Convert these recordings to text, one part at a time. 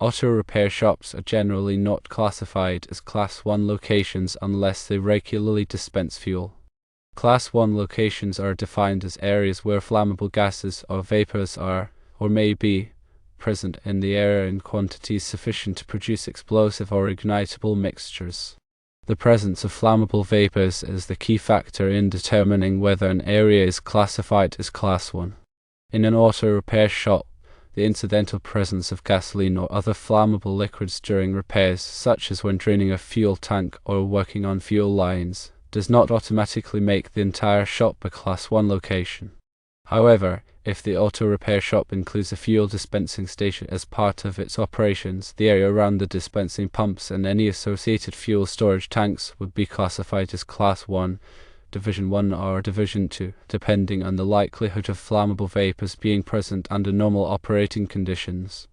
Auto repair shops are generally not classified as Class 1 locations unless they regularly dispense fuel. Class 1 locations are defined as areas where flammable gases or vapors are, or may be, present in the air in quantities sufficient to produce explosive or ignitable mixtures. The presence of flammable vapors is the key factor in determining whether an area is classified as Class 1. In an auto repair shop, the incidental presence of gasoline or other flammable liquids during repairs, such as when draining a fuel tank or working on fuel lines, does not automatically make the entire shop a Class 1 location. However, if the auto repair shop includes a fuel dispensing station as part of its operations, the area around the dispensing pumps and any associated fuel storage tanks would be classified as Class 1, Division 1 or Division 2, depending on the likelihood of flammable vapors being present under normal operating conditions.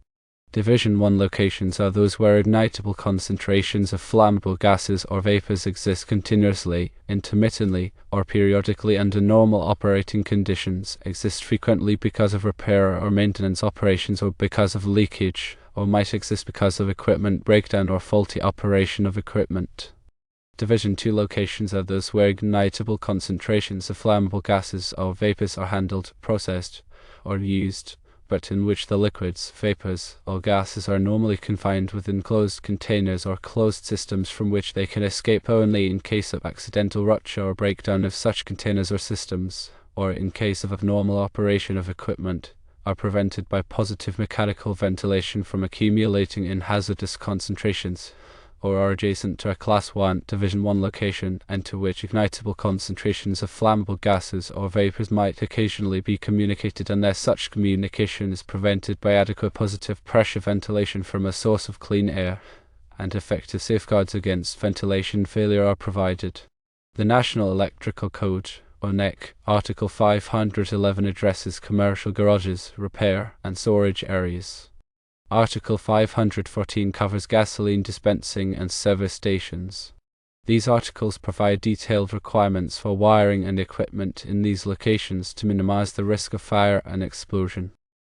Division 1 locations are those where ignitable concentrations of flammable gases or vapors exist continuously, intermittently, or periodically under normal operating conditions, exist frequently because of repair or maintenance operations or because of leakage, or might exist because of equipment breakdown or faulty operation of equipment. Division 2 locations are those where ignitable concentrations of flammable gases or vapors are handled, processed, or used, but in which the liquids, vapors, or gases are normally confined within closed containers or closed systems from which they can escape only in case of accidental rupture or breakdown of such containers or systems, or in case of abnormal operation of equipment, are prevented by positive mechanical ventilation from accumulating in hazardous concentrations, or are adjacent to a Class 1 Division 1 location, and to which ignitable concentrations of flammable gases or vapors might occasionally be communicated unless such communication is prevented by adequate positive pressure ventilation from a source of clean air, and effective safeguards against ventilation failure are provided. The National Electrical Code, or NEC, Article 511 addresses commercial garages, repair, and storage areas. Article 514 covers gasoline dispensing and service stations. These articles provide detailed requirements for wiring and equipment in these locations to minimize the risk of fire and explosion.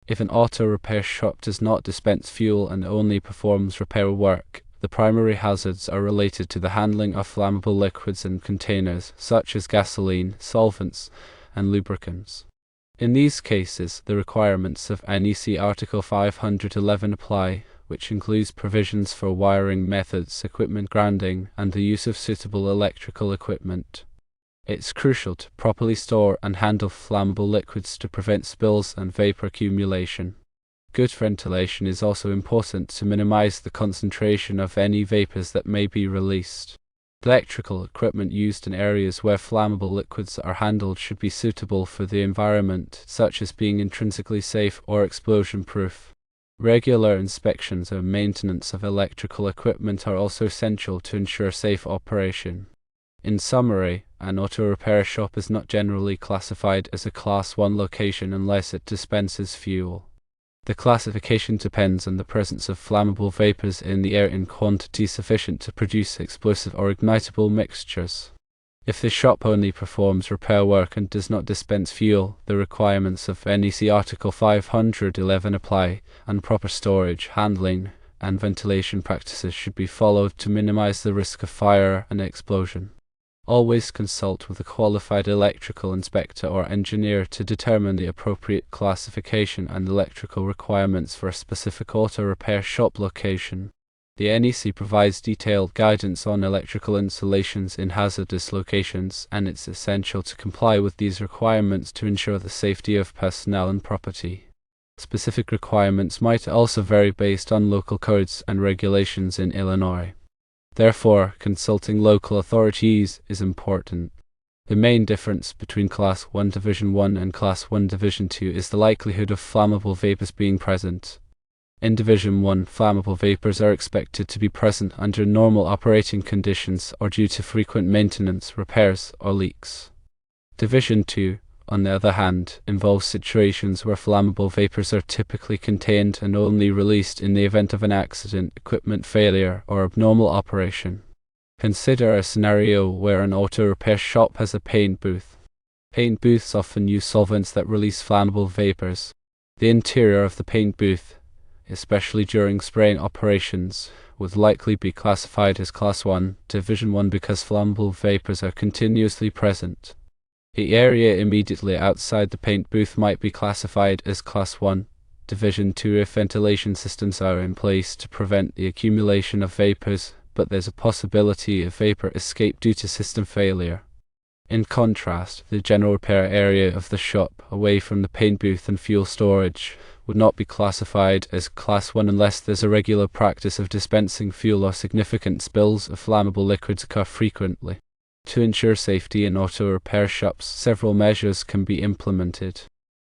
If an auto repair shop does not dispense fuel and only performs repair work, the primary hazards are related to the handling of flammable liquids and containers, such as gasoline, solvents, and lubricants. In these cases, the requirements of NEC Article 511 apply, which includes provisions for wiring methods, equipment grounding, and the use of suitable electrical equipment. It's crucial to properly store and handle flammable liquids to prevent spills and vapor accumulation. Good ventilation is also important to minimize the concentration of any vapors that may be released. Electrical equipment used in areas where flammable liquids are handled should be suitable for the environment, such as being intrinsically safe or explosion-proof. Regular inspections and maintenance of electrical equipment are also essential to ensure safe operation. In summary, an auto repair shop is not generally classified as a Class 1 location unless it dispenses fuel. The classification depends on the presence of flammable vapors in the air in quantity sufficient to produce explosive or ignitable mixtures. If the shop only performs repair work and does not dispense fuel, the requirements of NEC Article 511 apply, and proper storage, handling, and ventilation practices should be followed to minimize the risk of fire and explosion. Always consult with a qualified electrical inspector or engineer to determine the appropriate classification and electrical requirements for a specific auto repair shop location. The NEC provides detailed guidance on electrical installations in hazardous locations, and it's essential to comply with these requirements to ensure the safety of personnel and property. Specific requirements might also vary based on local codes and regulations in Illinois. Therefore, consulting local authorities is important. The main difference between Class 1 Division 1 and Class 1 Division 2 is the likelihood of flammable vapors being present. In Division 1, flammable vapors are expected to be present under normal operating conditions or due to frequent maintenance, repairs, or leaks. Division 2, on the other hand, involves situations where flammable vapors are typically contained and only released in the event of an accident, equipment failure, or abnormal operation. Consider a scenario where an auto repair shop has a paint booth. Paint booths often use solvents that release flammable vapors. The interior of the paint booth especially during spraying operations, would likely be classified as Class 1, Division 1 because flammable vapors are continuously present. The area immediately outside the paint booth might be classified as Class 1, Division 2 if ventilation systems are in place to prevent the accumulation of vapors, but there's a possibility of vapor escape due to system failure. In contrast, the general repair area of the shop, away from the paint booth and fuel storage, would not be classified as Class 1 unless there's a regular practice of dispensing fuel or significant spills of flammable liquids occur frequently. To ensure safety in auto repair shops, several measures can be implemented.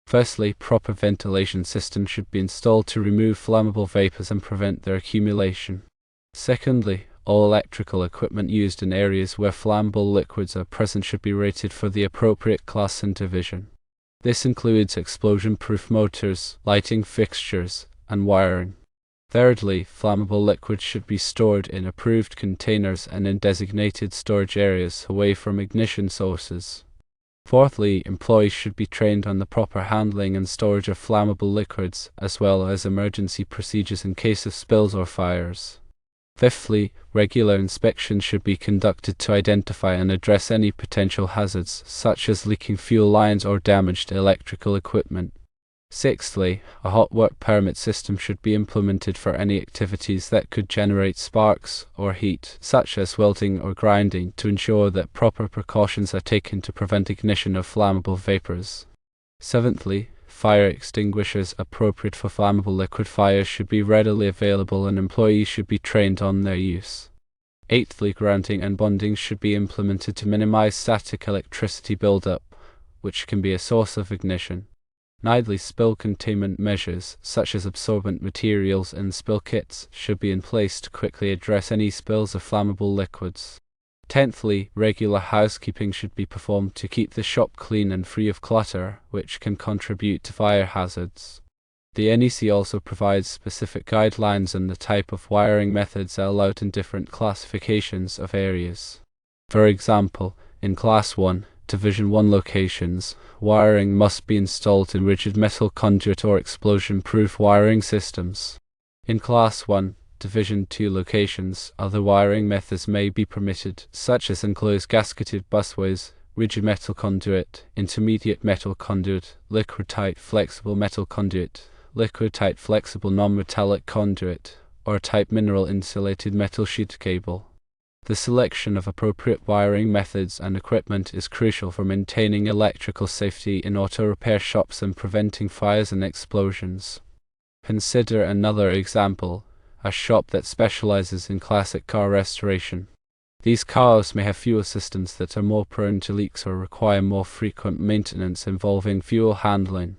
Firstly, proper ventilation systems should be installed to remove flammable vapors and prevent their accumulation. Secondly, all electrical equipment used in areas where flammable liquids are present should be rated for the appropriate class and division. This includes explosion-proof motors, lighting fixtures, and wiring. Thirdly, flammable liquids should be stored in approved containers and in designated storage areas away from ignition sources. Fourthly, employees should be trained on the proper handling and storage of flammable liquids, as well as emergency procedures in case of spills or fires. Fifthly, regular inspections should be conducted to identify and address any potential hazards, such as leaking fuel lines or damaged electrical equipment. Sixthly, a hot work permit system should be implemented for any activities that could generate sparks or heat, such as welding or grinding, to ensure that proper precautions are taken to prevent ignition of flammable vapors. Seventhly, fire extinguishers appropriate for flammable liquid fires should be readily available and employees should be trained on their use. Eighthly, grounding and bonding should be implemented to minimize static electricity buildup, which can be a source of ignition. Ninthly, spill containment measures, such as absorbent materials and spill kits, should be in place to quickly address any spills of flammable liquids. Tenthly, regular housekeeping should be performed to keep the shop clean and free of clutter, which can contribute to fire hazards. The NEC also provides specific guidelines on the type of wiring methods allowed in different classifications of areas. For example, in Class 1, Division 1 locations, wiring must be installed in rigid metal conduit or explosion-proof wiring systems. In Class 1, Division 2 locations, other wiring methods may be permitted, such as enclosed gasketed busways, rigid metal conduit, intermediate metal conduit, liquid-tight flexible metal conduit, liquid-tight flexible non-metallic conduit, or type mineral insulated metal sheet cable. The selection of appropriate wiring methods and equipment is crucial for maintaining electrical safety in auto repair shops and preventing fires and explosions. Consider another example: a shop that specializes in classic car restoration. These cars may have fuel systems that are more prone to leaks or require more frequent maintenance involving fuel handling.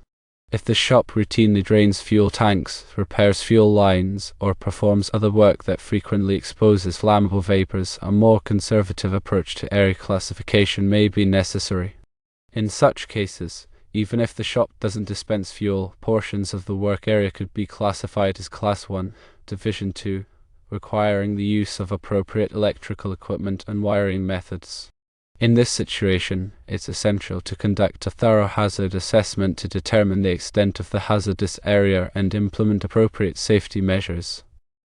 If the shop routinely drains fuel tanks, repairs fuel lines, or performs other work that frequently exposes flammable vapors, a more conservative approach to area classification may be necessary. In such cases, even if the shop doesn't dispense fuel, portions of the work area could be classified as Class 1, Division 2, requiring the use of appropriate electrical equipment and wiring methods. In this situation, it's essential to conduct a thorough hazard assessment to determine the extent of the hazardous area and implement appropriate safety measures.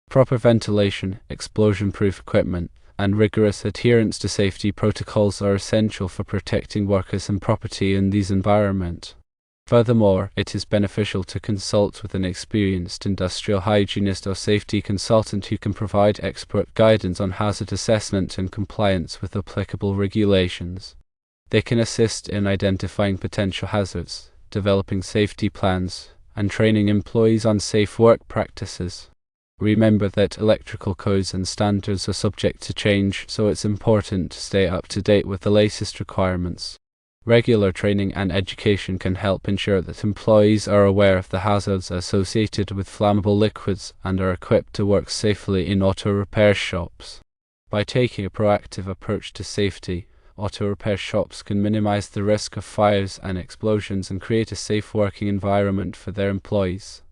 Proper ventilation, explosion-proof equipment, and rigorous adherence to safety protocols are essential for protecting workers and property in these environments. Furthermore, it is beneficial to consult with an experienced industrial hygienist or safety consultant who can provide expert guidance on hazard assessment and compliance with applicable regulations. They can assist in identifying potential hazards, developing safety plans, and training employees on safe work practices. Remember that electrical codes and standards are subject to change, so it's important to stay up to date with the latest requirements. Regular training and education can help ensure that employees are aware of the hazards associated with flammable liquids and are equipped to work safely in auto repair shops. By taking a proactive approach to safety, auto repair shops can minimize the risk of fires and explosions and create a safe working environment for their employees.